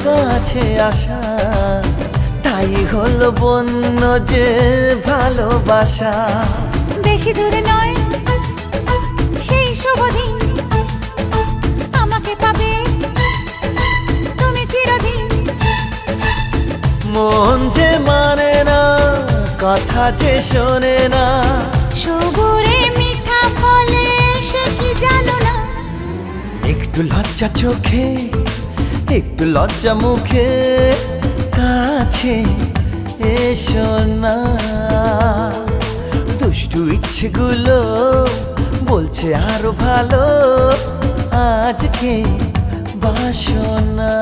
কাছে আসা, তাই হলো বন্য যে ভালোবাসা। বেশি দূরে নয় সেই শুভ দিন, আমাকে পাবে তুমি চিরদিন। মন যে মানে না, কথা যে শোনে না, সবুরে মিঠা ফলে সে কি জানো না। একটু লজ্জা চোখে, একটু লজ্জা মুখে, কাছে এসো না। দুষ্টু ইচ্ছেগুলো বলছে আরো ভালো, আজকে বাসনা।